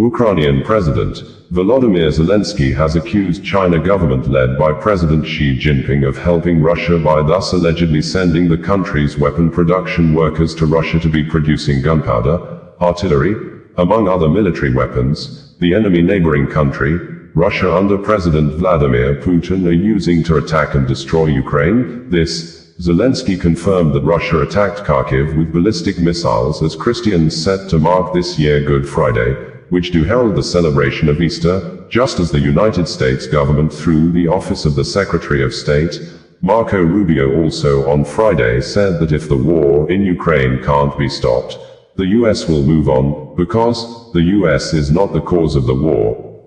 Ukrainian President Volodymyr Zelenskyy has accused China government led by President Xi Jinping of helping Russia by thus allegedly sending the country's weapon production workers to Russia to be producing gunpowder, artillery, among other military weapons, the enemy neighbouring country, Russia under President Vladimir Putin are using to attack and destroy Ukraine. Zelenskyy confirmed that Russia attacked Kharkiv with ballistic missiles as Christians set to mark this year Good Friday, which do herald the celebration of Easter, just as the United States government through the Office of the Secretary of State, Marco Rubio also on Friday said that if the war in Ukraine can't be stopped, the US will move on, because the US is not the cause of the war,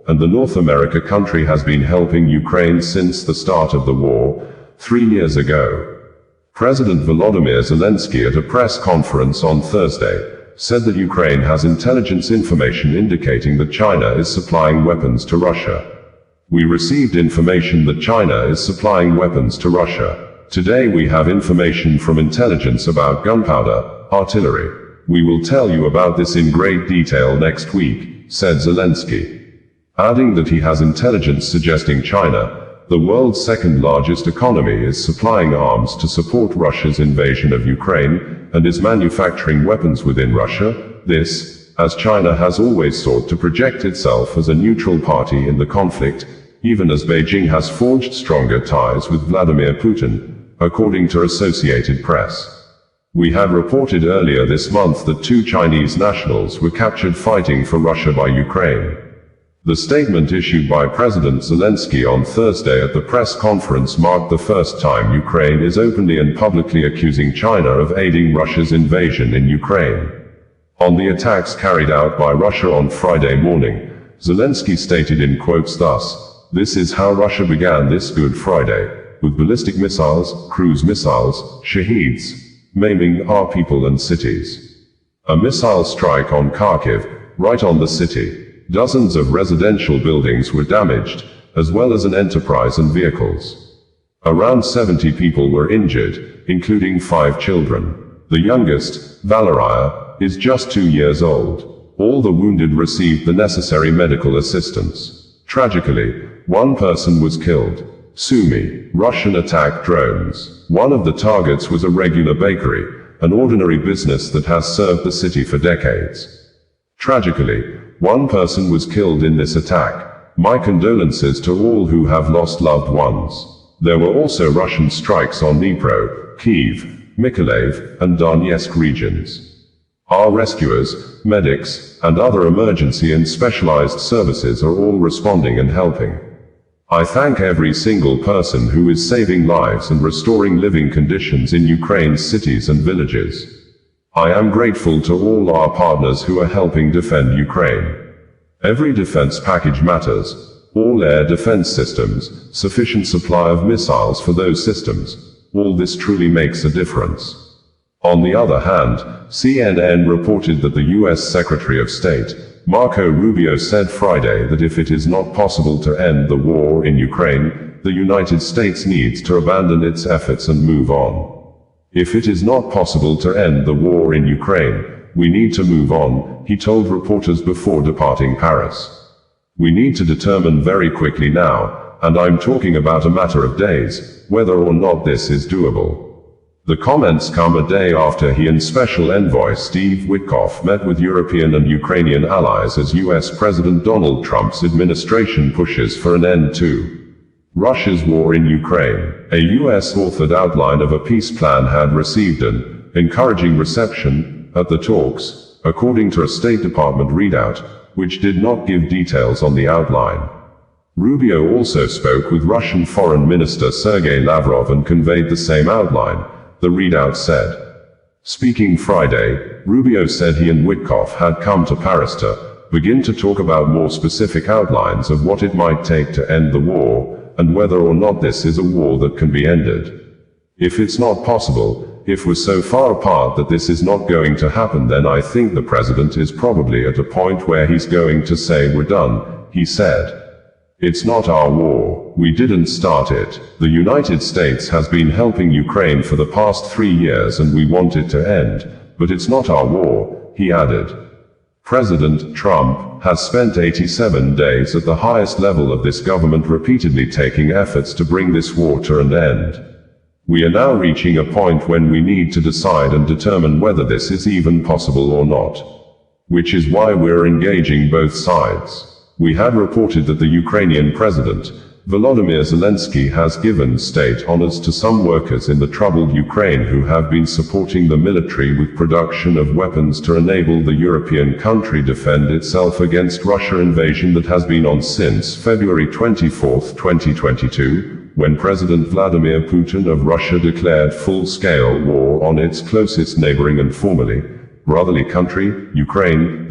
and the North America country has been helping Ukraine since the start of the war, 3 years ago. President Volodymyr Zelenskyy at a press conference on Thursday said that Ukraine has intelligence information indicating that China is supplying weapons to Russia. We received information that China is supplying weapons to Russia. Today we have information from intelligence about gunpowder, artillery. We will tell you about this in great detail next week, said Zelenskyy, adding that he has intelligence suggesting China, the world's second largest economy, is supplying arms to support Russia's invasion of Ukraine, and is manufacturing weapons within Russia. This, as China has always sought to project itself as a neutral party in the conflict, even as Beijing has forged stronger ties with Vladimir Putin, according to Associated Press. We had reported earlier this month that 2 Chinese nationals were captured fighting for Russia by Ukraine. The statement issued by President Zelenskyy on Thursday at the press conference marked the first time Ukraine is openly and publicly accusing China of aiding Russia's invasion in Ukraine. On the attacks carried out by Russia on Friday morning, Zelenskyy stated in quotes thus, "This is how Russia began this Good Friday, with ballistic missiles, cruise missiles, shaheeds, maiming our people and cities. A missile strike on Kharkiv, right on the city. Dozens of residential buildings were damaged, as well as an enterprise and vehicles. Around 70 people were injured, including 5 children. The youngest, Valeria, is just 2 years old. All the wounded received the necessary medical assistance. Tragically, 1 person was killed. Sumy, Russian attack drones. One of the targets was a regular bakery, an ordinary business that has served the city for decades. Tragically, 1 person was killed in this attack. My condolences to all who have lost loved ones. There were also Russian strikes on Dnipro, Kyiv, Mykolaiv, and Donetsk regions. Our rescuers, medics, and other emergency and specialized services are all responding and helping. I thank every single person who is saving lives and restoring living conditions in Ukraine's cities and villages. I am grateful to all our partners who are helping defend Ukraine. Every defense package matters. All air defense systems, sufficient supply of missiles for those systems. All this truly makes a difference. On the other hand, CNN reported that the US Secretary of State, Marco Rubio, said Friday that if it is not possible to end the war in Ukraine, the United States needs to abandon its efforts and move on. If it is not possible to end the war in Ukraine, we need to move on, he told reporters before departing Paris. We need to determine very quickly now, and I'm talking about a matter of days, whether or not this is doable. The comments come a day after he and Special Envoy Steve Witkoff met with European and Ukrainian allies as US President Donald Trump's administration pushes for an end to Russia's war in Ukraine. A US-authored outline of a peace plan had received an encouraging reception at the talks, according to a State Department readout, which did not give details on the outline. Rubio also spoke with Russian Foreign Minister Sergei Lavrov and conveyed the same outline, the readout said. Speaking Friday, Rubio said he and Witkoff had come to Paris to begin to talk about more specific outlines of what it might take to end the war, and whether or not this is a war that can be ended. If it's not possible, if we're so far apart that this is not going to happen, then I think the president is probably at a point where he's going to say we're done, he said. It's not our war. We didn't start it. The United States has been helping Ukraine for the past 3 years and we want it to end, but it's not our war, he added. President Trump has spent 87 days at the highest level of this government repeatedly taking efforts to bring this war to an end. We are now reaching a point when we need to decide and determine whether this is even possible or not. Which is why we're engaging both sides. We had reported that the Ukrainian President, Volodymyr Zelenskyy, has given state honors to some workers in the troubled Ukraine who have been supporting the military with production of weapons to enable the European country defend itself against Russia invasion that has been on since February 24, 2022, when President Vladimir Putin of Russia declared full-scale war on its closest neighboring and formerly brotherly country, Ukraine.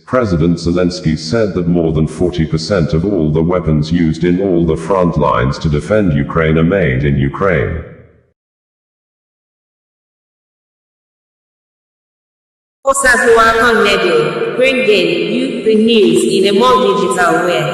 President Zelenskyy said that more than 40% of all the weapons used in all the front lines to defend Ukraine are made in Ukraine. Neighbouring, bringing you the news in a more digital way.